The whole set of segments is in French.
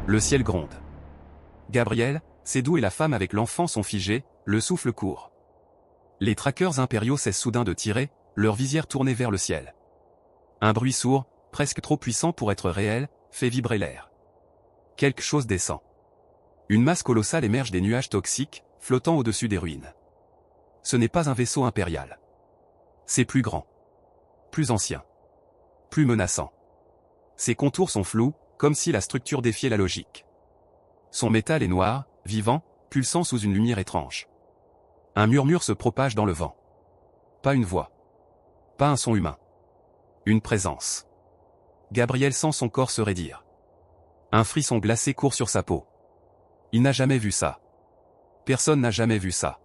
Le ciel gronde. Gabriel, Sédou et la femme avec l'enfant sont figés, le souffle court. Les traqueurs impériaux cessent soudain de tirer, leur visière tournée vers le ciel. Un bruit sourd, presque trop puissant pour être réel, fait vibrer l'air. Quelque chose descend. Une masse colossale émerge des nuages toxiques, flottant au-dessus des ruines. Ce n'est pas un vaisseau impérial. C'est plus grand. Plus ancien. Plus menaçant. Ses contours sont flous, comme si la structure défiait la logique. Son métal est noir, vivant, pulsant sous une lumière étrange. Un murmure se propage dans le vent. Pas une voix. Pas un son humain. Une présence. Gabriel sent son corps se raidir. Un frisson glacé court sur sa peau. Il n'a jamais vu ça. Personne n'a jamais vu ça.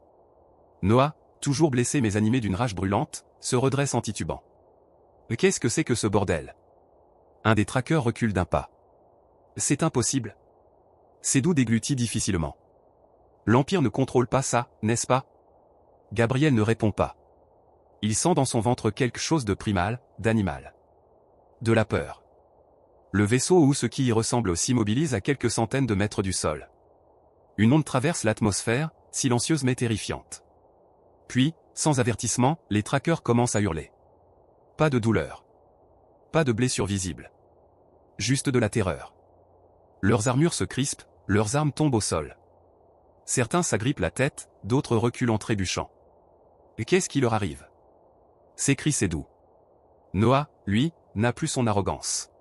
Noah, toujours blessé mais animé d'une rage brûlante, se redresse en titubant. Qu'est-ce que c'est que ce bordel? Un des traqueurs recule d'un pas. C'est impossible. Sédou déglutit difficilement. L'Empire ne contrôle pas ça, n'est-ce pas? Gabriel ne répond pas. Il sent dans son ventre quelque chose de primal, d'animal. De la peur. Le vaisseau ou ce qui y ressemble s'immobilise à quelques centaines de mètres du sol. Une onde traverse l'atmosphère, silencieuse mais terrifiante. Puis, sans avertissement, les traqueurs commencent à hurler. Pas de douleur. Pas de blessure visible. Juste de la terreur. Leurs armures se crispent, leurs armes tombent au sol. Certains s'agrippent la tête, d'autres reculent en trébuchant. Et qu'est-ce qui leur arrive? S'écrie Sédou. Noah, lui, n'a plus son arrogance.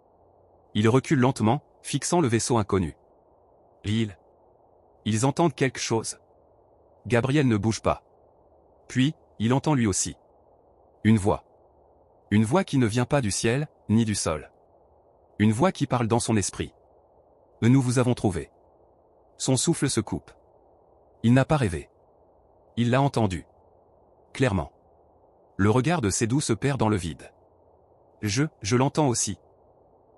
Il recule lentement, fixant le vaisseau inconnu. Ils entendent quelque chose. Gabriel ne bouge pas. Puis, il entend lui aussi. Une voix. Une voix qui ne vient pas du ciel, ni du sol. Une voix qui parle dans son esprit. Nous vous avons trouvé. Son souffle se coupe. Il n'a pas rêvé. Il l'a entendu. Clairement. Le regard de Sédou se perd dans le vide. Je l'entends aussi.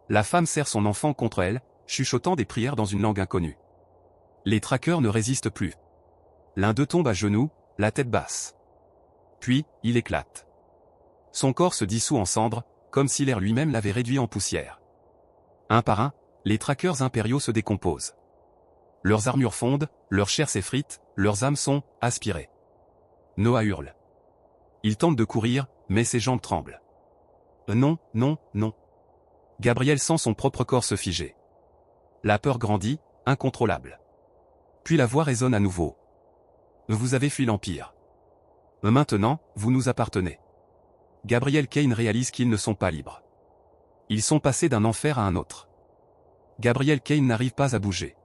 La femme serre son enfant contre elle, chuchotant des prières dans une langue inconnue. Les traqueurs ne résistent plus. L'un d'eux tombe à genoux, la tête basse. Puis, il éclate. Son corps se dissout en cendres, comme si l'air lui-même l'avait réduit en poussière. Un par un, les traqueurs impériaux se décomposent. Leurs armures fondent, leur chair s'effrite, leurs âmes sont aspirées. Noah hurle. Il tente de courir, mais ses jambes tremblent. Non. Gabriel sent son propre corps se figer. La peur grandit, incontrôlable. Puis la voix résonne à nouveau. Vous avez fui l'Empire. Maintenant, vous nous appartenez. Gabriel Kane réalise qu'ils ne sont pas libres. Ils sont passés d'un enfer à un autre. Gabriel Kane n'arrive pas à bouger.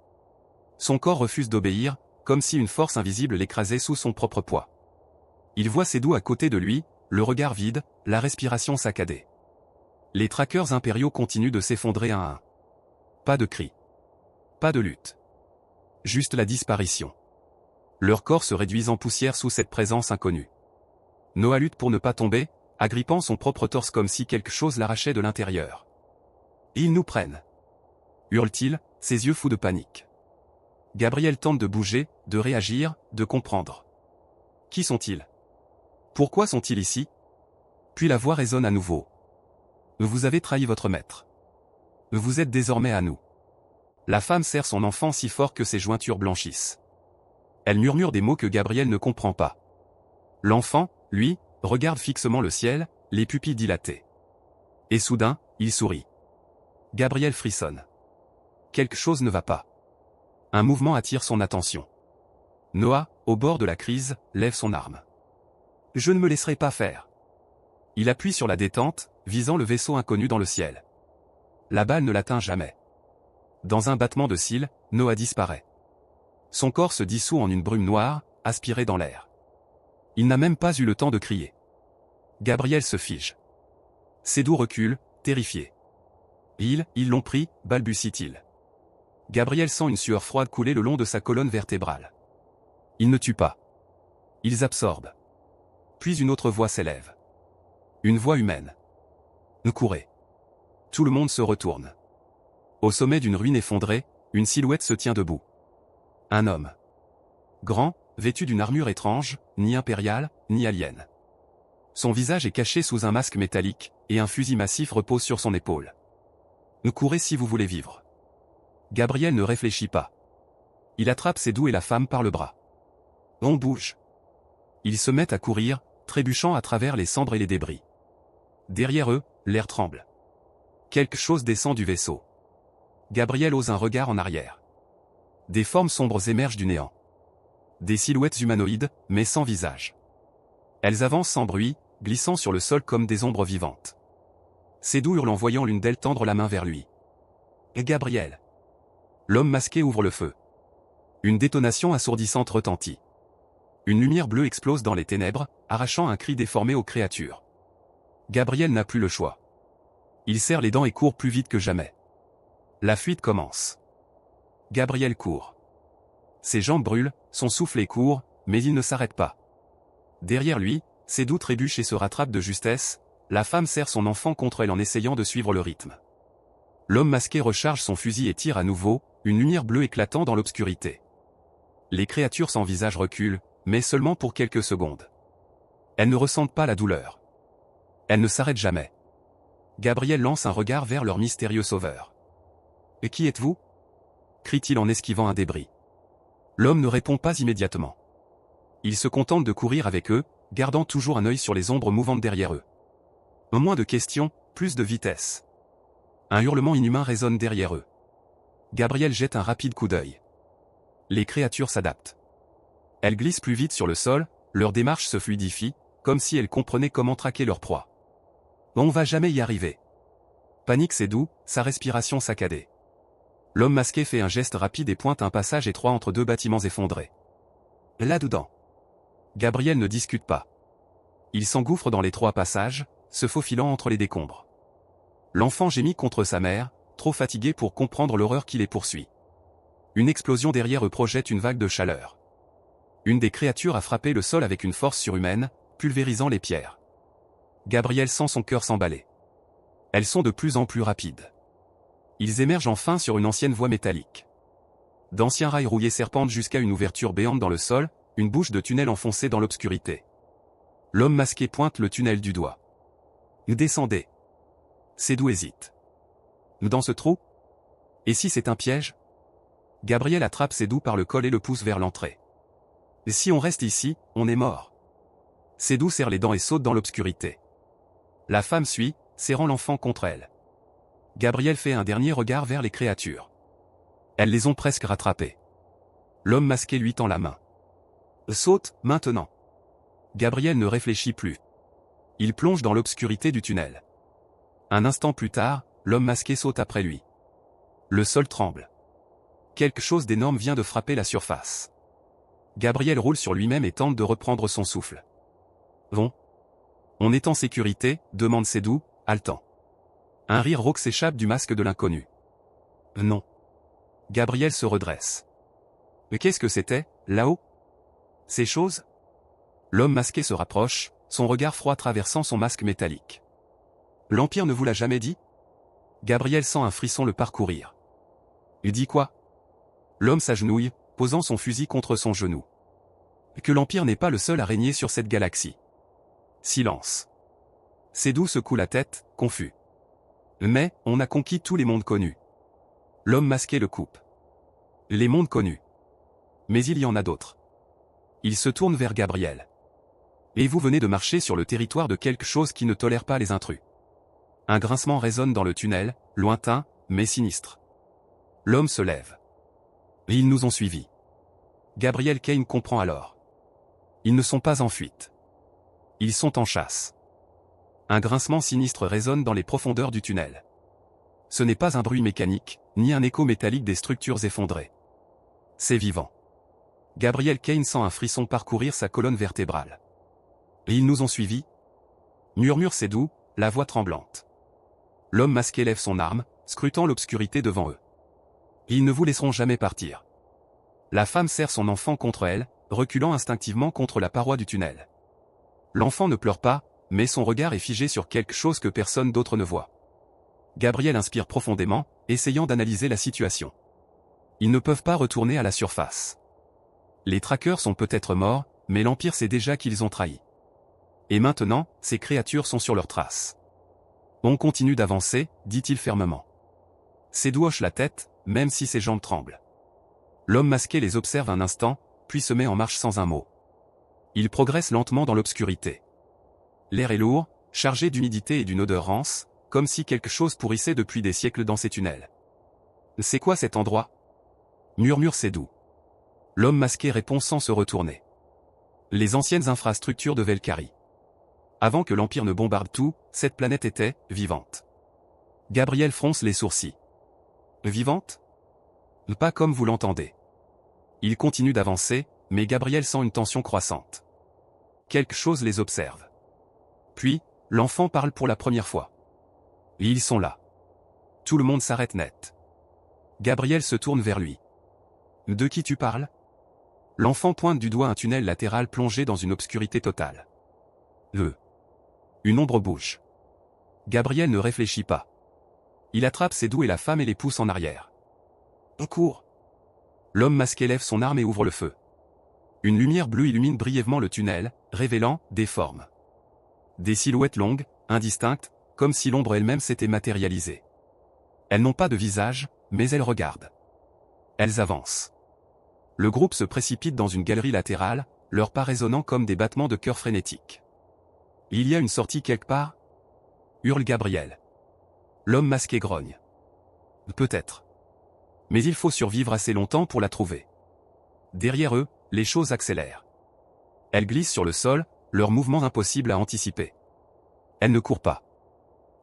Son corps refuse d'obéir, comme si une force invisible l'écrasait sous son propre poids. Il voit Sédou à côté de lui, le regard vide, la respiration saccadée. Les traqueurs impériaux continuent de s'effondrer un à un. Pas de cris. Pas de lutte. Juste la disparition. Leur corps se réduisent en poussière sous cette présence inconnue. Noah lutte pour ne pas tomber, agrippant son propre torse comme si quelque chose l'arrachait de l'intérieur. Ils nous prennent. Hurle-t-il, ses yeux fous de panique. Gabriel tente de bouger, de réagir, de comprendre. Qui sont-ils? Pourquoi sont-ils ici? Puis la voix résonne à nouveau. Vous avez trahi votre maître. Vous êtes désormais à nous. La femme serre son enfant si fort que ses jointures blanchissent. Elle murmure des mots que Gabriel ne comprend pas. L'enfant, lui, regarde fixement le ciel, les pupilles dilatées. Et soudain, il sourit. Gabriel frissonne. Quelque chose ne va pas. Un mouvement attire son attention. Noah, au bord de la crise, lève son arme. Je ne me laisserai pas faire. Il appuie sur la détente, visant le vaisseau inconnu dans le ciel. La balle ne l'atteint jamais. Dans un battement de cils, Noah disparaît. Son corps se dissout en une brume noire, aspirée dans l'air. Il n'a même pas eu le temps de crier. Gabriel se fige. Sédou recule, terrifié. Ils l'ont pris, balbutie-t-il. Gabriel sent une sueur froide couler le long de sa colonne vertébrale. Ils ne tuent pas. Ils absorbent. Puis une autre voix s'élève. Une voix humaine. Courez. Tout le monde se retourne. Au sommet d'une ruine effondrée, une silhouette se tient debout. Un homme. Grand, vêtu d'une armure étrange, ni impériale, ni alien. Son visage est caché sous un masque métallique, et un fusil massif repose sur son épaule. Courez si vous voulez vivre. Gabriel ne réfléchit pas. Il attrape Sédou et la femme par le bras. On bouge. Ils se mettent à courir, trébuchant à travers les cendres et les débris. Derrière eux, l'air tremble. Quelque chose descend du vaisseau. Gabriel ose un regard en arrière. Des formes sombres émergent du néant. Des silhouettes humanoïdes, mais sans visage. Elles avancent sans bruit, glissant sur le sol comme des ombres vivantes. Sédou hurle en voyant l'une d'elles tendre la main vers lui. Et Gabriel. L'homme masqué ouvre le feu. Une détonation assourdissante retentit. Une lumière bleue explose dans les ténèbres, arrachant un cri déformé aux créatures. Gabriel n'a plus le choix. Il serre les dents et court plus vite que jamais. La fuite commence. Gabriel court. Ses jambes brûlent, son souffle est court, mais il ne s'arrête pas. Derrière lui, Sédou trébuche et se rattrape de justesse, la femme serre son enfant contre elle en essayant de suivre le rythme. L'homme masqué recharge son fusil et tire à nouveau, une lumière bleue éclatant dans l'obscurité. Les créatures sans visage reculent, mais seulement pour quelques secondes. Elles ne ressentent pas la douleur. Elles ne s'arrêtent jamais. Gabriel lance un regard vers leur mystérieux sauveur. « Et qui êtes-vous » crie-t-il en esquivant un débris. L'homme ne répond pas immédiatement. Il se contente de courir avec eux, gardant toujours un œil sur les ombres mouvantes derrière eux. Moins de questions, plus de vitesse. Un hurlement inhumain résonne derrière eux. Gabriel jette un rapide coup d'œil. Les créatures s'adaptent. Elles glissent plus vite sur le sol, leur démarche se fluidifie, comme si elles comprenaient comment traquer leur proie. On va jamais y arriver. Panique Sédou, sa respiration saccadée. L'homme masqué fait un geste rapide et pointe un passage étroit entre deux bâtiments effondrés. Là-dedans. Gabriel ne discute pas. Il s'engouffre dans l'étroit passage, se faufilant entre les décombres. L'enfant gémit contre sa mère, trop fatigué pour comprendre l'horreur qui les poursuit. Une explosion derrière eux projette une vague de chaleur. Une des créatures a frappé le sol avec une force surhumaine, pulvérisant les pierres. Gabriel sent son cœur s'emballer. Elles sont de plus en plus rapides. Ils émergent enfin sur une ancienne voie métallique. D'anciens rails rouillés serpentent jusqu'à une ouverture béante dans le sol, une bouche de tunnel enfoncée dans l'obscurité. L'homme masqué pointe le tunnel du doigt. « Descendez. » Sédou hésite. « Dans ce trou ? Et si c'est un piège ?» Gabriel attrape Sédou par le col et le pousse vers l'entrée. « Si on reste ici, on est mort. » Sédou serre les dents et saute dans l'obscurité. La femme suit, serrant l'enfant contre elle. Gabriel fait un dernier regard vers les créatures. Elles les ont presque rattrapées. L'homme masqué lui tend la main. « Saute, maintenant. » Gabriel ne réfléchit plus. Il plonge dans l'obscurité du tunnel. Un instant plus tard, l'homme masqué saute après lui. Le sol tremble. Quelque chose d'énorme vient de frapper la surface. Gabriel roule sur lui-même et tente de reprendre son souffle. « Bon. On est en sécurité ?» demande Sédou, haletant. Un rire rauque s'échappe du masque de l'inconnu. « Non. » Gabriel se redresse. « Mais qu'est-ce que c'était, là-haut ? Ces choses ?» L'homme masqué se rapproche, son regard froid traversant son masque métallique. « L'Empire ne vous l'a jamais dit ?» Gabriel sent un frisson le parcourir. « Il dit quoi ?» L'homme s'agenouille, posant son fusil contre son genou. « Que l'Empire n'est pas le seul à régner sur cette galaxie. » Silence. Sédou secoue la tête, confus. « Mais, on a conquis tous les mondes connus. » L'homme masqué le coupe. « Les mondes connus. Mais il y en a d'autres. » Il se tourne vers Gabriel. « Et vous venez de marcher sur le territoire de quelque chose qui ne tolère pas les intrus. » Un grincement résonne dans le tunnel, lointain, mais sinistre. L'homme se lève. « Ils nous ont suivis. » Gabriel Kane comprend alors. Ils ne sont pas en fuite. Ils sont en chasse. Un grincement sinistre résonne dans les profondeurs du tunnel. Ce n'est pas un bruit mécanique, ni un écho métallique des structures effondrées. C'est vivant. Gabriel Kane sent un frisson parcourir sa colonne vertébrale. « Et ils nous ont suivis ?» murmure Sédou, la voix tremblante. L'homme masqué lève son arme, scrutant l'obscurité devant eux. « Ils ne vous laisseront jamais partir. » La femme serre son enfant contre elle, reculant instinctivement contre la paroi du tunnel. L'enfant ne pleure pas, mais son regard est figé sur quelque chose que personne d'autre ne voit. Gabriel inspire profondément, essayant d'analyser la situation. Ils ne peuvent pas retourner à la surface. Les traqueurs sont peut-être morts, mais l'Empire sait déjà qu'ils ont trahi. Et maintenant, ces créatures sont sur leurs traces. On continue d'avancer, dit-il fermement. Sédou hoche la tête, même si ses jambes tremblent. L'homme masqué les observe un instant, puis se met en marche sans un mot. Il progresse lentement dans l'obscurité. L'air est lourd, chargé d'humidité et d'une odeur rance, comme si quelque chose pourrissait depuis des siècles dans ces tunnels. « C'est quoi cet endroit » murmure Sédou. L'homme masqué répond sans se retourner. Les anciennes infrastructures de Velkhari. Avant que l'Empire ne bombarde tout, cette planète était vivante. Gabriel fronce les sourcils. Vivante ? Pas comme vous l'entendez. Il continue d'avancer, mais Gabriel sent une tension croissante. Quelque chose les observe. Puis, l'enfant parle pour la première fois. Et ils sont là. Tout le monde s'arrête net. Gabriel se tourne vers lui. De qui tu parles ? L'enfant pointe du doigt un tunnel latéral plongé dans une obscurité totale. Une ombre bouge. Gabriel ne réfléchit pas. Il attrape Sédou et la femme et les pousse en arrière. On court. L'homme masqué lève son arme et ouvre le feu. Une lumière bleue illumine brièvement le tunnel, révélant des formes. Des silhouettes longues, indistinctes, comme si l'ombre elle-même s'était matérialisée. Elles n'ont pas de visage, mais elles regardent. Elles avancent. Le groupe se précipite dans une galerie latérale, leurs pas résonnant comme des battements de cœur frénétiques. Il y a une sortie quelque part ? Hurle Gabriel. L'homme masqué grogne. Peut-être. Mais il faut survivre assez longtemps pour la trouver. Derrière eux, les choses accélèrent. Elles glissent sur le sol, leur mouvement impossible à anticiper. Elles ne courent pas.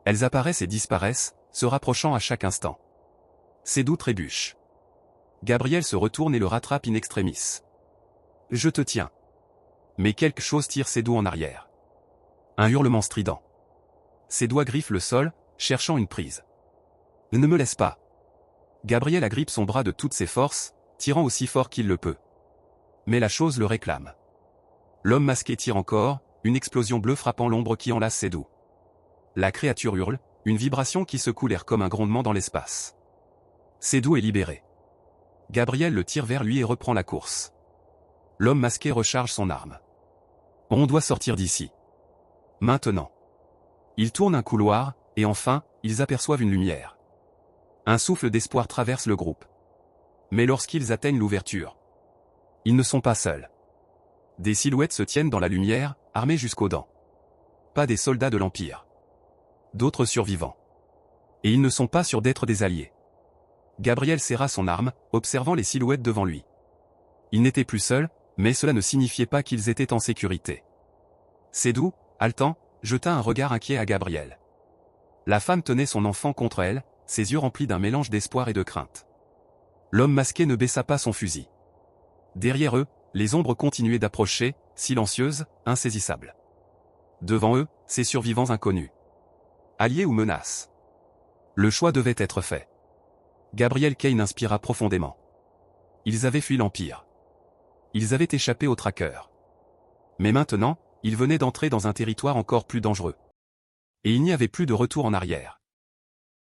Elles apparaissent et disparaissent, se rapprochant à chaque instant. Sédou trébuche. Gabriel se retourne et le rattrape in extremis. Je te tiens. Mais quelque chose tire Sédou en arrière. Un hurlement strident. Ses doigts griffent le sol, cherchant une prise. Ne me laisse pas. Gabriel agrippe son bras de toutes ses forces, tirant aussi fort qu'il le peut. Mais la chose le réclame. L'homme masqué tire encore, une explosion bleue frappant l'ombre qui enlace Sédou. La créature hurle, une vibration qui secoue l'air comme un grondement dans l'espace. Sédou est libéré. Gabriel le tire vers lui et reprend la course. L'homme masqué recharge son arme. On doit sortir d'ici. Maintenant. Ils tournent un couloir, et enfin, ils aperçoivent une lumière. Un souffle d'espoir traverse le groupe. Mais lorsqu'ils atteignent l'ouverture, ils ne sont pas seuls. Des silhouettes se tiennent dans la lumière, armées jusqu'aux dents. Pas des soldats de l'Empire. D'autres survivants. Et ils ne sont pas sûrs d'être des alliés. Gabriel serra son arme, observant les silhouettes devant lui. Ils n'étaient plus seuls, mais cela ne signifiait pas qu'ils étaient en sécurité. Sédou, haletant, jeta un regard inquiet à Gabriel. La femme tenait son enfant contre elle, ses yeux remplis d'un mélange d'espoir et de crainte. L'homme masqué ne baissa pas son fusil. Derrière eux, les ombres continuaient d'approcher, silencieuses, insaisissables. Devant eux, ces survivants inconnus. Alliés ou menaces. Le choix devait être fait. Gabriel Kane inspira profondément. Ils avaient fui l'Empire. Ils avaient échappé aux traqueurs. Mais maintenant, ils venaient d'entrer dans un territoire encore plus dangereux. Et il n'y avait plus de retour en arrière.